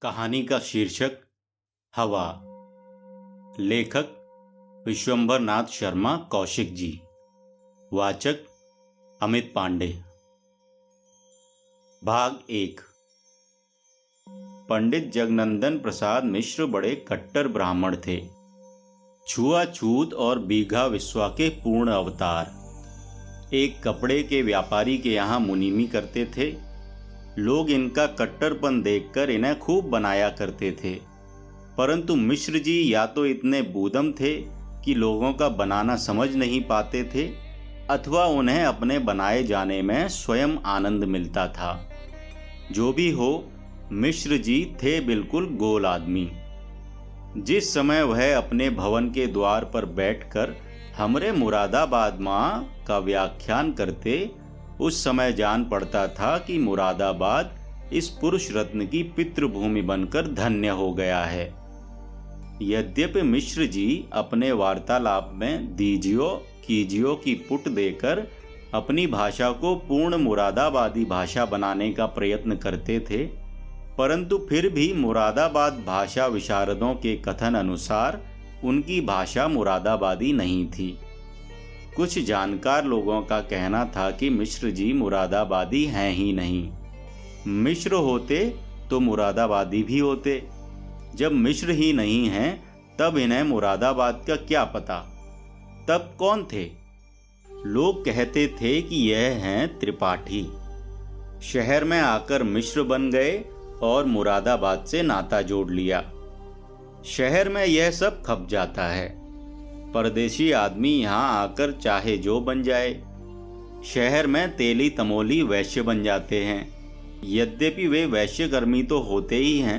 कहानी का शीर्षक हवा। लेखक विश्वंभर नाथ शर्मा कौशिक जी। वाचक अमित पांडे। भाग 1। पंडित जगनंदन प्रसाद मिश्र बड़े कट्टर ब्राह्मण थे। छुआछूत और बीघा विश्वा के पूर्ण अवतार। एक कपड़े के व्यापारी के यहाँ मुनीमी करते थे। लोग इनका कट्टरपन देखकर इन्हें खूब बनाया करते थे, परंतु मिश्र जी या तो इतने बूदम थे कि लोगों का बनाना समझ नहीं पाते थे, अथवा उन्हें अपने बनाए जाने में स्वयं आनंद मिलता था। जो भी हो, मिश्र जी थे बिल्कुल गोल आदमी। जिस समय वह अपने भवन के द्वार पर बैठकर हमरे मुरादाबाद माँ का व्याख्यान करते, उस समय जान पड़ता था कि मुरादाबाद इस पुरुष रत्न की पितृभूमि बनकर धन्य हो गया है। यद्यपि मिश्र जी अपने वार्तालाप में दीजियो कीजियो की पुट देकर अपनी भाषा को पूर्ण मुरादाबादी भाषा बनाने का प्रयत्न करते थे, परंतु फिर भी मुरादाबाद भाषा विशारदों के कथन अनुसार उनकी भाषा मुरादाबादी नहीं थी। कुछ जानकार लोगों का कहना था कि मिश्र जी मुरादाबादी हैं ही नहीं। मिश्र होते तो मुरादाबादी भी होते। जब मिश्र ही नहीं हैं, तब इन्हें मुरादाबाद का क्या पता। तब कौन थे? लोग कहते थे कि यह हैं त्रिपाठी। शहर में आकर मिश्र बन गए और मुरादाबाद से नाता जोड़ लिया। शहर में यह सब खप जाता है। परदेशी आदमी यहाँ आकर चाहे जो बन जाए। शहर में तेली तमोली वैश्य बन जाते हैं। यद्यपि वे वैश्यकर्मी तो होते ही हैं,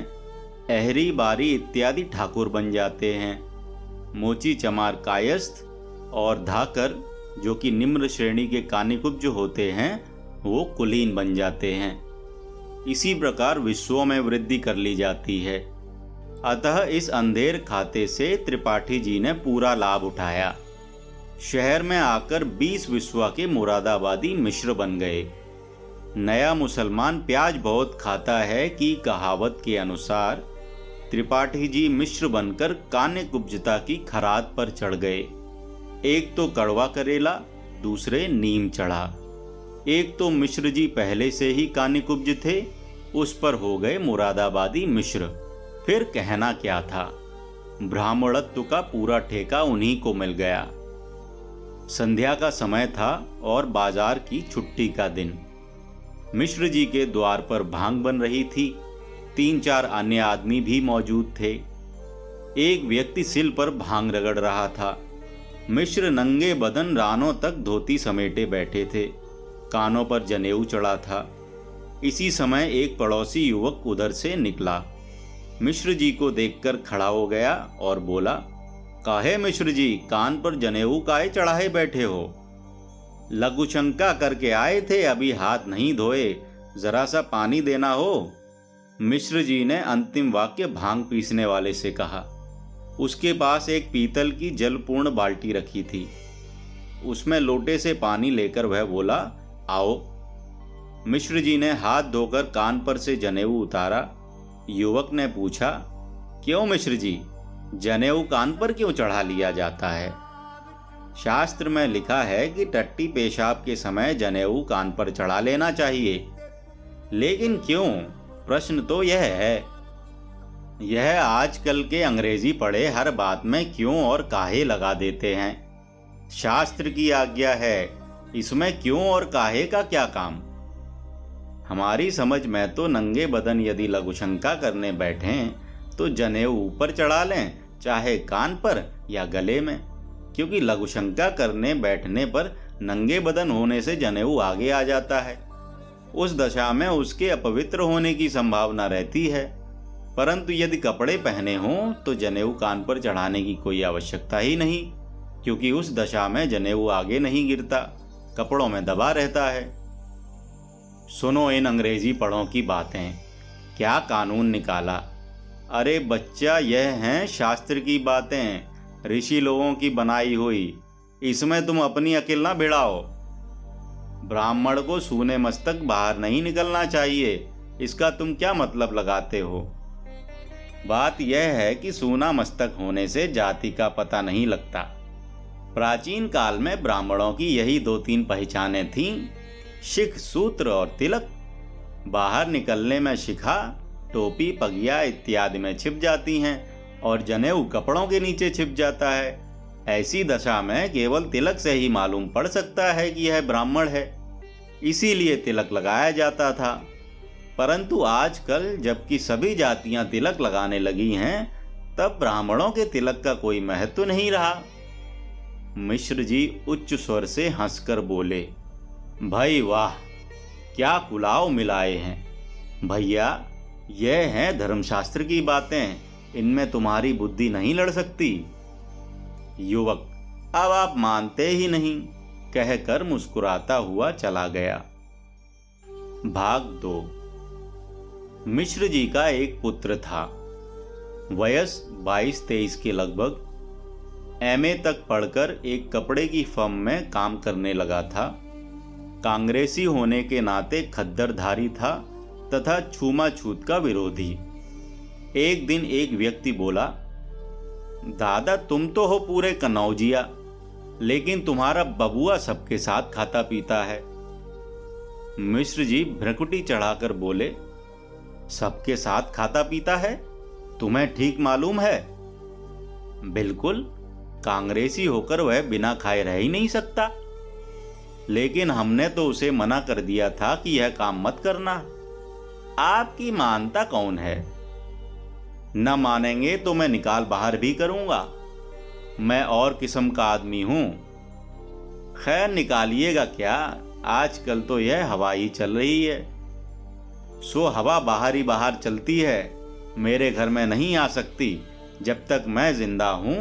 अहरी बारी इत्यादि ठाकुर बन जाते हैं। मोची चमार कायस्थ और धाकर, जो कि निम्न श्रेणी के कानिकुब्ज होते हैं, वो कुलीन बन जाते हैं। इसी प्रकार विश्वों में वृद्धि कर ली जाती है। अतः इस अंधेर खाते से त्रिपाठी जी ने पूरा लाभ उठाया। शहर में आकर 20 विश्वा के मुरादाबादी मिश्र बन गए। नया मुसलमान प्याज बहुत खाता है की कहावत के अनुसार त्रिपाठी जी मिश्र बनकर कान्य कुब्जता की खरात पर चढ़ गए। एक तो कड़वा करेला, दूसरे नीम चढ़ा। एक तो मिश्र जी पहले से ही कान्य कुब्ज थे, उस पर हो गए मुरादाबादी मिश्र। फिर कहना क्या था, ब्राह्मणत्व का पूरा ठेका उन्हीं को मिल गया। संध्या का समय था और बाजार की छुट्टी का दिन। मिश्र जी के द्वार पर भांग बन रही थी। 3-4 अन्य आदमी भी मौजूद थे। एक व्यक्ति सिल पर भांग रगड़ रहा था। मिश्र नंगे बदन रानों तक धोती समेटे बैठे थे। कानों पर जनेऊ चढ़ा था। इसी समय एक पड़ोसी युवक उधर से निकला। मिश्र जी को देखकर खड़ा हो गया और बोला, काहे मिश्र जी, कान पर जनेऊ काहे चढ़ाए बैठे हो? लघुशंका करके आए थे, अभी हाथ नहीं धोए, जरा सा पानी देना हो। मिश्र जी ने अंतिम वाक्य भांग पीसने वाले से कहा। उसके पास एक पीतल की जलपूर्ण बाल्टी रखी थी। उसमें लोटे से पानी लेकर वह बोला, आओ। मिश्र जी ने हाथ धोकर कान पर से जनेऊ उतारा। युवक ने पूछा, क्यों मिश्र जी, जनेऊ कान पर क्यों चढ़ा लिया जाता है? शास्त्र में लिखा है कि टट्टी पेशाब के समय जनेऊ कान पर चढ़ा लेना चाहिए। लेकिन क्यों? प्रश्न तो यह है। यह आजकल के अंग्रेजी पढ़े हर बात में क्यों और काहे लगा देते हैं। शास्त्र की आज्ञा है, इसमें क्यों और काहे का क्या काम? हमारी समझ में तो नंगे बदन यदि लघुशंका करने बैठें तो जनेऊ ऊपर चढ़ा लें, चाहे कान पर या गले में, क्योंकि लघुशंका करने बैठने पर नंगे बदन होने से जनेऊ आगे आ जाता है। उस दशा में उसके अपवित्र होने की संभावना रहती है। परंतु यदि कपड़े पहने हों तो जनेऊ कान पर चढ़ाने की कोई आवश्यकता ही नहीं, क्योंकि उस दशा में जनेऊ आगे नहीं गिरता, कपड़ों में दबा रहता है। सुनो इन अंग्रेजी पढ़ों की बातें, क्या कानून निकाला। अरे बच्चा, यह हैं शास्त्र की बातें, ऋषि लोगों की बनाई हुई। इसमें तुम अपनी अकिल ना भिड़ाओ। ब्राह्मण को सूने मस्तक बाहर नहीं निकलना चाहिए, इसका तुम क्या मतलब लगाते हो? बात यह है कि सूना मस्तक होने से जाति का पता नहीं लगता। प्राचीन काल में ब्राह्मणों की यही 2-3 पहचानें थीं, शिख, सूत्र और तिलक। बाहर निकलने में शिखा, टोपी, पगिया इत्यादि में छिप जाती हैं और जनेऊ कपड़ों के नीचे छिप जाता है। ऐसी दशा में केवल तिलक से ही मालूम पड़ सकता है कि यह ब्राह्मण है, इसीलिए तिलक लगाया जाता था। परंतु आजकल जबकि सभी जातियां तिलक लगाने लगी हैं, तब ब्राह्मणों के तिलक का कोई महत्व नहीं रहा। मिश्र जी उच्च स्वर से हंसकर बोले, भाई वाह, क्या कुलाव मिलाए हैं भैया। यह हैं धर्मशास्त्र की बातें, इनमें तुम्हारी बुद्धि नहीं लड़ सकती। युवक, अब आप मानते ही नहीं, कहकर मुस्कुराता हुआ चला गया। भाग 2। मिश्र जी का एक पुत्र था, वयस 22-23 के लगभग। एमए तक पढ़कर एक कपड़े की फर्म में काम करने लगा था। कांग्रेसी होने के नाते खद्दरधारी था तथा छूमाछूत का विरोधी। एक दिन एक व्यक्ति बोला, दादा तुम तो हो पूरे कनौजिया, लेकिन तुम्हारा बबुआ सबके साथ खाता पीता है। मिश्र जी भ्रकुटी चढ़ाकर बोले, सबके साथ खाता पीता है? तुम्हें ठीक मालूम है? बिल्कुल, कांग्रेसी होकर वह बिना खाए रह ही नहीं सकता। लेकिन हमने तो उसे मना कर दिया था कि यह काम मत करना। आपकी मानता कौन है? न मानेंगे तो मैं निकाल बाहर भी करूंगा। मैं और किस्म का आदमी हूं। खैर निकालिएगा क्या, आजकल तो यह हवा ही चल रही है। सो हवा बाहर ही बाहर चलती है, मेरे घर में नहीं आ सकती। जब तक मैं जिंदा हूं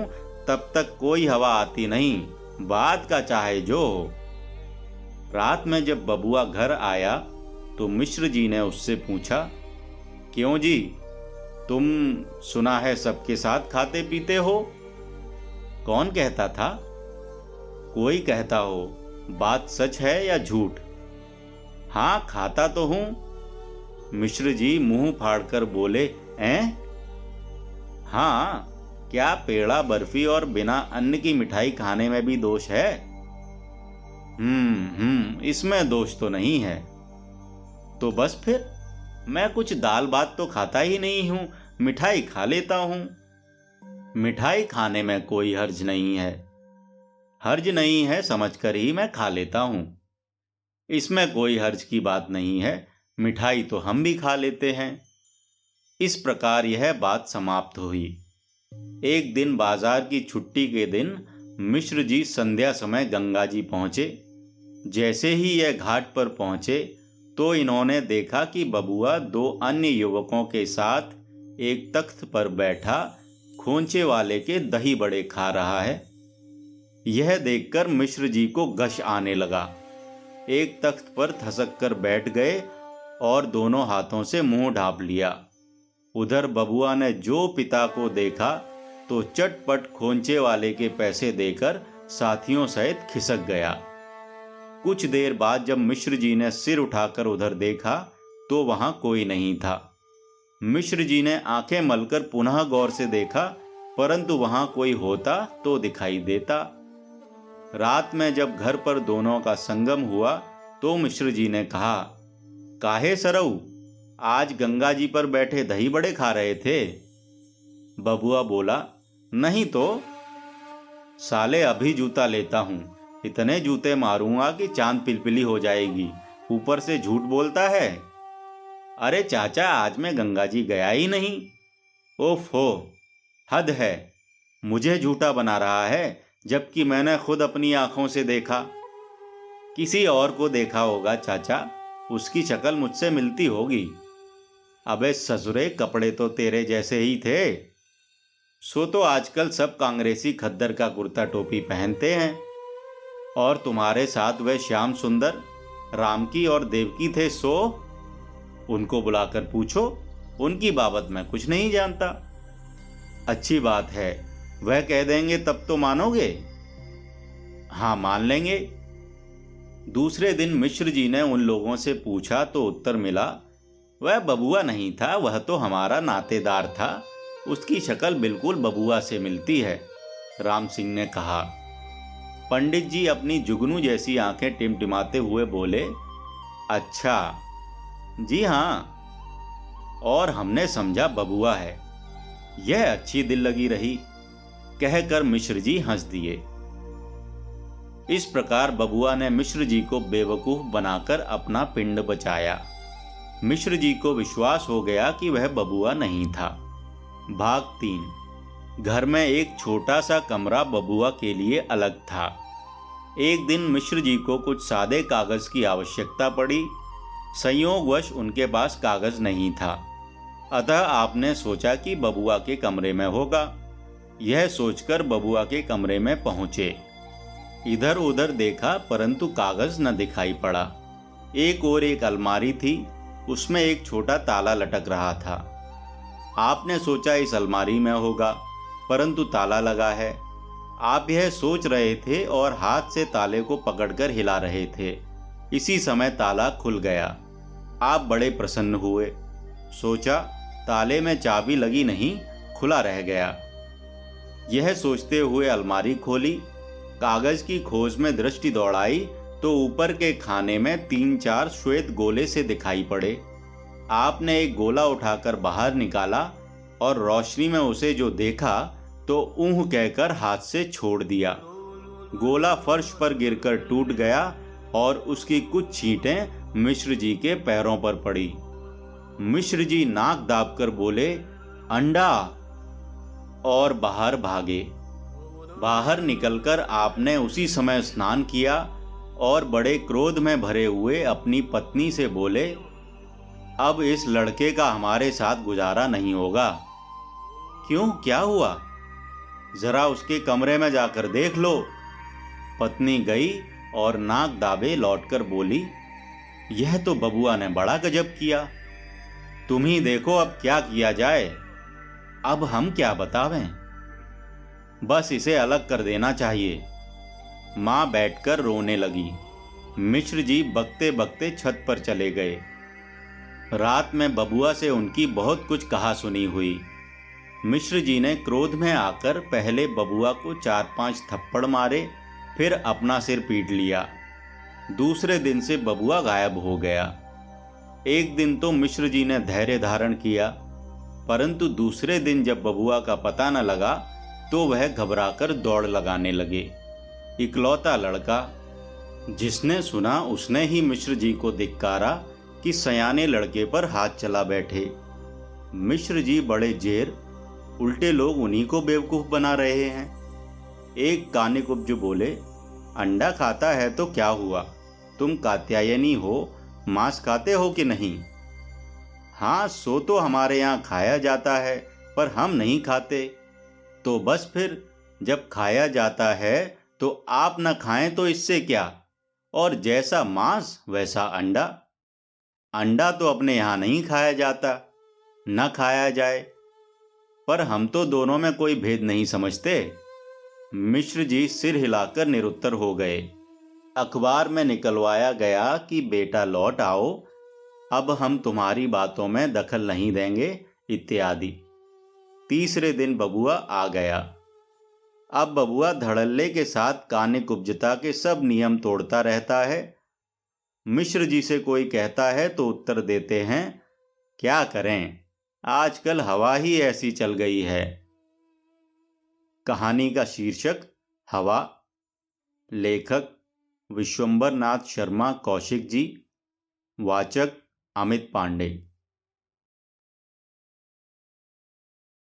तब तक कोई हवा आती नहीं, बाद का चाहे जो हो। रात में जब बबुआ घर आया तो मिश्र जी ने उससे पूछा, क्यों जी, तुम सुना है सबके साथ खाते पीते हो? कौन कहता था? कोई कहता हो, बात सच है या झूठ? हाँ, खाता तो हूं। मिश्र जी मुंह फाड़कर बोले, हैं? हाँ, क्या पेड़ा, बर्फी और बिना अन्न की मिठाई खाने में भी दोष है? इसमें दोष तो नहीं है। तो बस फिर, मैं कुछ दाल भात तो खाता ही नहीं हूं, मिठाई खा लेता हूं। मिठाई खाने में कोई हर्ज नहीं है। हर्ज नहीं है समझकर ही मैं खा लेता हूं। इसमें कोई हर्ज की बात नहीं है, मिठाई तो हम भी खा लेते हैं। इस प्रकार यह बात समाप्त हुई। एक दिन बाजार की छुट्टी के दिन मिश्र जी संध्या समय गंगा जी पहुंचे। जैसे ही यह घाट पर पहुंचे तो इन्होंने देखा कि बबुआ 2 अन्य युवकों के साथ एक तख्त पर बैठा खोंचे वाले के दही बड़े खा रहा है। यह देखकर मिश्र जी को गश आने लगा। एक तख्त पर धसक कर बैठ गए और दोनों हाथों से मुंह ढांप लिया। उधर बबुआ ने जो पिता को देखा तो चटपट खोंचे वाले के पैसे देकर साथियों सहित खिसक गया। कुछ देर बाद जब मिश्र जी ने सिर उठाकर उधर देखा तो वहां कोई नहीं था। मिश्र जी ने आंखें मलकर पुनः गौर से देखा, परंतु वहां कोई होता तो दिखाई देता। रात में जब घर पर दोनों का संगम हुआ तो मिश्र जी ने कहा, काहे सरऊ, आज गंगा जी पर बैठे दही बड़े खा रहे थे? बबुआ बोला, नहीं तो। साले अभी जूता लेता हूं, इतने जूते मारूंगा कि चांद पिलपिली हो जाएगी, ऊपर से झूठ बोलता है। अरे चाचा, आज मैं गंगा जी गया ही नहीं। ओफो, हद है, मुझे झूठा बना रहा है, जबकि मैंने खुद अपनी आंखों से देखा। किसी और को देखा होगा चाचा, उसकी शक्ल मुझसे मिलती होगी। अबे ससुरे, कपड़े तो तेरे जैसे ही थे। सो तो आजकल सब कांग्रेसी खद्दर का कुर्ता टोपी पहनते हैं। और तुम्हारे साथ वह श्याम सुंदर, रामकी और देवकी थे, सो उनको बुलाकर पूछो, उनकी बाबत मैं कुछ नहीं जानता। अच्छी बात है, वह कह देंगे तब तो मानोगे? हाँ, मान लेंगे। दूसरे दिन मिश्र जी ने उन लोगों से पूछा तो उत्तर मिला, वह बबुआ नहीं था, वह तो हमारा नातेदार था। उसकी शक्ल बिल्कुल बबुआ से मिलती है, राम सिंह ने कहा। पंडित जी अपनी जुगनू जैसी आंखें टिमटिमाते हुए बोले, अच्छा, जी हाँ, और हमने समझा बबुआ है। यह अच्छी दिल लगी रही, कहकर मिश्र जी हंस दिए। इस प्रकार बबुआ ने मिश्र जी को बेवकूफ बनाकर अपना पिंड बचाया। मिश्र जी को विश्वास हो गया कि वह बबुआ नहीं था। भाग 3। घर में एक छोटा सा कमरा बबुआ के लिए अलग था। एक दिन मिश्र जी को कुछ सादे कागज की आवश्यकता पड़ी। संयोगवश उनके पास कागज नहीं था, अतः आपने सोचा कि बबुआ के कमरे में होगा। यह सोचकर बबुआ के कमरे में पहुंचे। इधर उधर देखा परंतु कागज न दिखाई पड़ा। एक और एक अलमारी थी, उसमें एक छोटा ताला लटक रहा था। आपने सोचा इस अलमारी में होगा, परंतु ताला लगा है। आप यह सोच रहे थे और हाथ से ताले को पकड़कर हिला रहे थे। इसी समय ताला खुल गया। आप बड़े प्रसन्न हुए। सोचा ताले में चाबी लगी नहीं, खुला रह गया। यह सोचते हुए अलमारी खोली। कागज की खोज में दृष्टि दौड़ाई तो ऊपर के खाने में 3-4 श्वेत गोले से दिखाई पड़े। आपने एक गोला उठाकर बाहर निकाला और रोशनी में उसे जो देखा तो ऊह कहकर हाथ से छोड़ दिया। गोला फर्श पर गिरकर टूट गया और उसकी कुछ छींटें मिश्र जी के पैरों पर पड़ी। मिश्र जी नाक दाबकर बोले, अंडा, और बाहर भागे। बाहर निकलकर आपने उसी समय स्नान किया और बड़े क्रोध में भरे हुए अपनी पत्नी से बोले, अब इस लड़के का हमारे साथ गुजारा नहीं होगा। क्यों, क्या हुआ? जरा उसके कमरे में जाकर देख लो। पत्नी गई और नाक दाबे लौटकर बोली, यह तो बबुआ ने बड़ा गजब किया। तुम ही देखो अब क्या किया जाए। अब हम क्या बतावें, बस इसे अलग कर देना चाहिए। माँ बैठकर रोने लगी। मिश्र जी बकते बकते छत पर चले गए। रात में बबुआ से उनकी बहुत कुछ कहा सुनी हुई। मिश्र जी ने क्रोध में आकर पहले बबुआ को 4-5 थप्पड़ मारे, फिर अपना सिर पीट लिया। दूसरे दिन से बबुआ गायब हो गया। एक दिन तो मिश्र जी ने धैर्य धारण किया, परंतु दूसरे दिन जब बबुआ का पता न लगा तो वह घबराकर दौड़ लगाने लगे। इकलौता लड़का। जिसने सुना उसने ही मिश्र जी को धिक्कारा कि सयाने लड़के पर हाथ चला बैठे। मिश्र जी बड़े जेर, उल्टे लोग उन्हीं को बेवकूफ बना रहे हैं। एक कानिकुब्ज बोले, अंडा खाता है तो क्या हुआ, तुम कात्यायनी हो, मांस खाते हो कि नहीं? हाँ, सो तो हमारे यहाँ खाया जाता है, पर हम नहीं खाते। तो बस फिर, जब खाया जाता है तो आप न खाएं तो इससे क्या, और जैसा मांस वैसा अंडा। अंडा तो अपने यहाँ नहीं खाया जाता, न खाया जाए, पर हम तो दोनों में कोई भेद नहीं समझते। मिश्र जी सिर हिलाकर निरुत्तर हो गए। अखबार में निकलवाया गया कि बेटा लौट आओ, अब हम तुम्हारी बातों में दखल नहीं देंगे, इत्यादि। तीसरे दिन बबुआ आ गया। अब बबुआ धड़ल्ले के साथ कानिकुब्जता के सब नियम तोड़ता रहता है। मिश्र जी से कोई कहता है तो उत्तर देते हैं, क्या करें, आजकल हवा ही ऐसी चल गई है। कहानी का शीर्षक हवा। लेखक विश्वंबर नाथ शर्मा कौशिक जी। वाचक अमित पांडे।